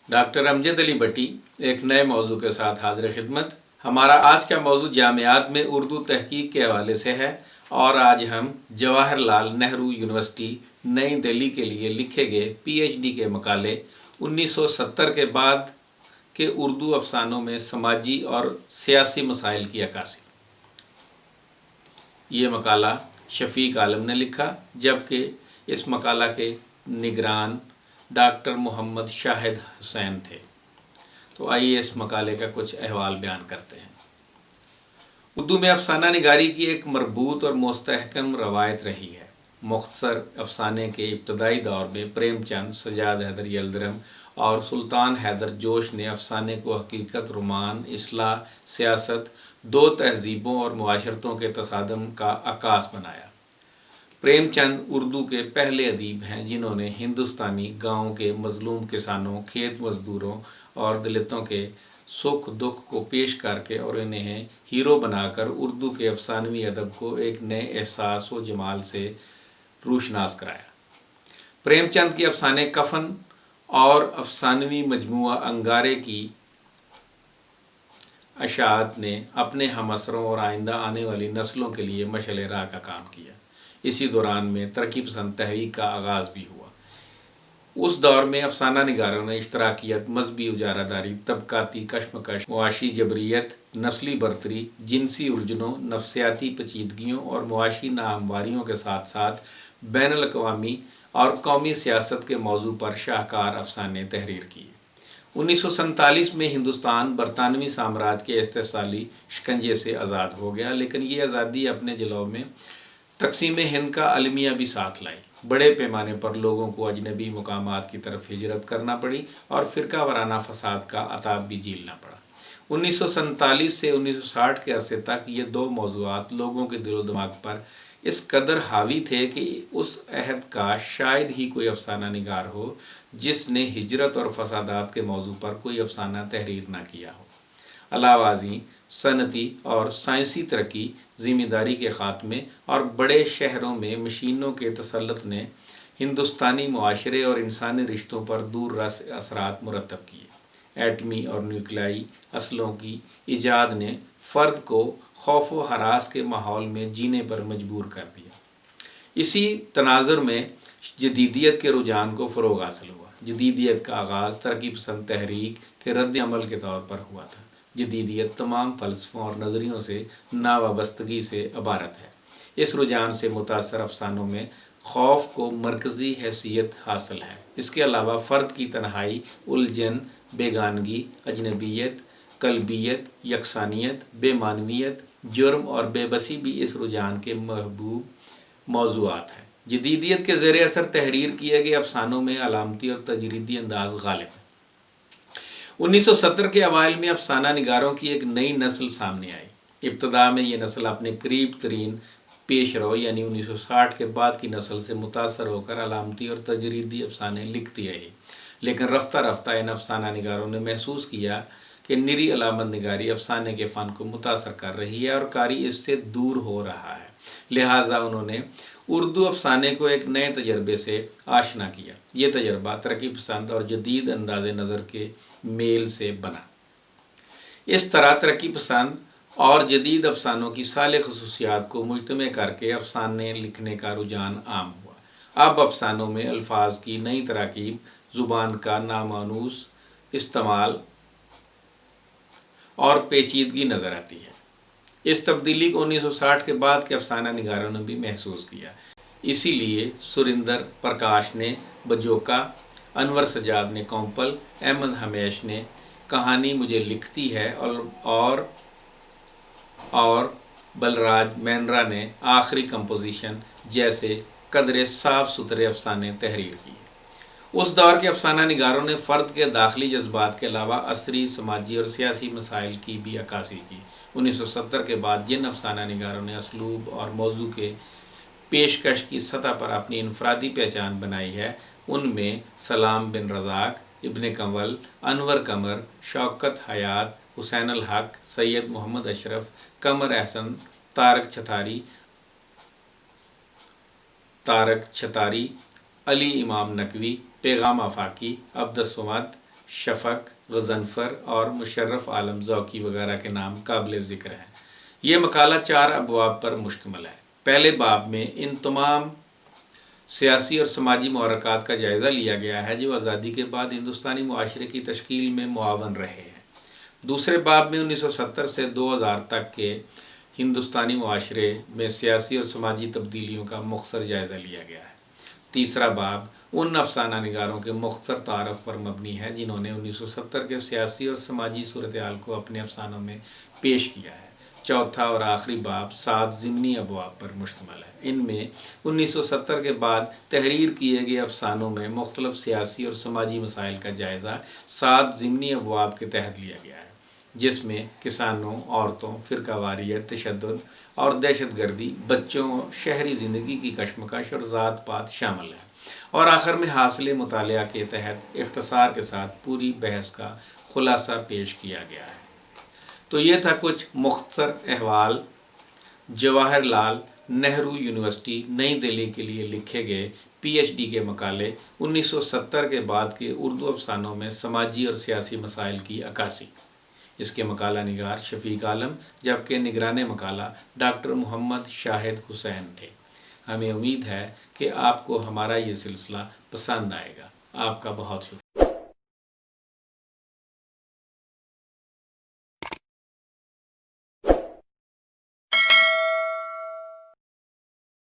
Doctor Amjad Ali भट्टी एक नए मौजू के साथ हाजिर खिदमत। हमारा आज का मौजू जामियात में उर्दू तहकीक के हवाले से है और आज हम जवाहरलाल नेहरू यूनिवर्सिटी नई दिल्ली के लिए लिखे गए पीएचडी के मकाले 1970 के बाद के उर्दू अफसानों में समाजी और सियासी मसाइल की अक्कासी। ये मकाला शफीक आलम ने लिखा, जबकि इस मकाला के निगरान डॉक्टर मोहम्मद शाहिद हुसैन थे। तो आइए इस मकाले का कुछ अहवाल बयान करते हैं। उर्दू में अफसाना निगारी की एक मरबूत और मुस्तहकम रवायत रही है। मुख्तसर अफसाने के इब्तदाई दौर में प्रेमचंद, सजाद हैदर यलदरम और सुल्तान हैदर जोश ने अफसाने को हकीकत, रोमान, इस्लाह, सियासत, दो तहजीबों और मुआशरतों के तसादम का अक्कास बनाया। प्रेमचंद उर्दू के पहले अदीब हैं जिन्होंने हिंदुस्तानी गाँव के मजलूम किसानों, खेत मजदूरों और दलितों के सुख दुख को पेश करके और इन्हें हीरो बनाकर उर्दू के अफसानवी अदब को एक नए एहसास व जमाल से रोशनास कराया। प्रेमचंद के अफसाने कफन और अफसानवी मजमुआ अंगारे की अशात ने अपने हमअसरों और आइंदा आने वाली नस्लों के लिए मशअल राह का काम किया। इसी दौरान में तरक्की पसंद तहरीक का आगाज़ भी हुआ। उस दौर में अफसाना निगारों ने इश्तराकियत, मजहबी उजारादारी, तबकाती कशमकश, मुआशी जबरियत, नस्ली बरतरी, जिनसी उलझनों, नफसियाती पेचीदगियों और मुआशी नाहमवारियों के साथ साथ बैनुल अक़वामी और कौमी सियासत के मौजू पर शाहकार अफसाने तहरीर किए। 1947 में हिंदुस्तान बरतानवी साम्राज्य के इस्तेसाली शिकंजे से आज़ाद हो गया, लेकिन ये आज़ादी अपने जलौ में तकसीम हिंद का अलमिया भी साथ लाई। बड़े पैमाने पर लोगों को अजनबी मुकामात की तरफ हिजरत करना पड़ी और फ़िरका वाराना फसाद का अताब भी झेलना पड़ा। 1947 से 1960 के अरसे तक ये दो मौज़ूआत लोगों के दिलो दिमाग पर इस कदर हावी थे कि उस अहद का शायद ही कोई अफसाना निगार हो जिसने हिजरत और फसादात के मौजू पर कोई अफसाना तहरीर ना किया हो। अलावाज़ी, सनती और साइंसी तरक्की, ज़िम्मेदारी के ख़ात्मे और बड़े शहरों में मशीनों के तसल्लुत ने हिंदुस्तानी मुआशरे और इंसानी रिश्तों पर दूर रस असरात मुरतब किए। एटमी और न्यूक्लियाई असलों की ईजाद ने फ़र्द को खौफ व हरास के माहौल में जीने पर मजबूर कर दिया। इसी तनाज़ुर में जदीदियत के रुझान को फ़रोग़ हासिल हुआ। जदीदियत का आगाज़ तरक्की पसंद तहरीक के रद्द अमल के तौर पर हुआ था। जदीदियत तमाम फ़लसफ़ों और नज़रियों से नावाबस्तगी से इबारत है। इस रुझान से मुतासर अफसानों में खौफ को मरकज़ी हैसियत हासिल है। इसके अलावा फ़र्द की तन्हाई, उलझन, बेगानगी, अजनबियत, कल्बियत, यकसानियत, बेमानवियत, जुर्म और बेबसी भी इस रुझान के महबूब मौज़ूआत हैं। जदीदियत के ज़ेर असर तहरीर किए गए अफसानों में अलामती और तजरीदी अंदाज़ गालिब है। 1970 के अवाइल में अफसाना निगारों की एक नई नस्ल सामने आई। इब्तदा में ये नस्ल अपने करीब तरीन पेश रो यानी 1960 के बाद की नस्ल से मुतासर होकर अलामती और तजरीदी अफसाने लिखती रही, लेकिन रफ्ता रफ्ता इन अफसाना निगारों ने महसूस किया कि निरी अलामत निगारी अफसाने के फ़न को मुतासर कर रही है और कारी इससे दूर हो रहा है। लिहाजा उन्होंने उर्दू अफसाने को एक नए तजर्बे से आशना किया। ये तजर्बा तरक्की पसंद और जदीद अंदाज़ नज़र के मेल से बना। इस तरह तरक्की पसंद और जदीद अफसानों की साले खसूसियात को मुज्तमे करके अफसाने लिखने का रुझान आम हुआ। अब अफसानों में अल्फाज की नई तराकीब, ज़ुबान का नामानूस इस्तेमाल और पेचीदगी नज़र आती है। इस तब्दीली को 1960 के बाद के अफसाना निगारों ने भी महसूस किया। इसीलिए सुरिंदर प्रकाश ने बजोका, अनवर सजाद ने कौंपल, अहमद हमेश ने कहानी मुझे लिखती है और बलराज मेहरा ने आखिरी कंपोजिशन जैसे कदरे साफ सुथरे अफसाने तहरीर किए। उस दौर के अफसाना निगारों ने फ़र्द के दाखिली जज्बात के अलावा असरी, समाजी और सियासी मसाइल की भी अक्कासी की। 1970 के बाद जिन अफसाना निगारों ने असलूब और मौजू के पेशकश की सतह पर अपनी इनफरादी पहचान बनाई है, उनमें सलाम बिन रज़ाक, इब्न कंवल, अनवर कमर, शौकत हयात, हुसैन अल हक, सैयद मोहम्मद अशरफ, कमर अहसन, طارق چھتاری، علی امام نقوی، پیغام آفاقی، عبدالصمد، شفق، غضنفر اور مشرف عالم ذوقی وغیرہ کے نام قابل ذکر ہیں۔ یہ مقالہ 4 ابواب پر مشتمل ہے۔ پہلے باب میں ان تمام سیاسی اور سماجی محرکات کا جائزہ لیا گیا ہے جو آزادی کے بعد ہندوستانی معاشرے کی تشکیل میں معاون رہے ہیں۔ دوسرے باب میں 1970 سے 2000 تک کے ہندوستانی معاشرے میں سیاسی اور سماجی تبدیلیوں کا مختصر جائزہ لیا گیا ہے۔ تیسرا باب ان افسانہ نگاروں کے مختصر تعارف پر مبنی ہے جنہوں نے 1970 کے سیاسی اور سماجی صورتحال کو اپنے افسانوں میں پیش کیا ہے۔ چوتھا اور آخری باب 7 ضمنی ابواب پر مشتمل ہے۔ ان میں 1970 کے بعد تحریر کیے گئے افسانوں میں مختلف سیاسی اور سماجی مسائل کا جائزہ 7 ضمنی ابواب کے تحت لیا گیا ہے، جس میں کسانوں، عورتوں، فرقہ واریت، تشدد اور دہشت گردی، بچوں، شہری زندگی کی کشمکش اور ذات پات شامل ہیں، اور آخر میں حاصل مطالعہ کے تحت اختصار کے ساتھ پوری بحث کا خلاصہ پیش کیا گیا ہے۔ تو یہ تھا کچھ مختصر احوال جواہر لال نہرو یونیورسٹی نئی دہلی کے لیے لکھے گئے PhD کے مقالے 1970 کے بعد کے اردو افسانوں میں سماجی اور سیاسی مسائل کی عکاسی۔ اس کے مقالہ نگار شفیق عالم، جبکہ نگران مقالہ ڈاکٹر محمد شاہد حسین تھے۔ ہمیں امید ہے کہ آپ کو ہمارا یہ سلسلہ پسند آئے گا۔ آپ کا بہت شکریہ۔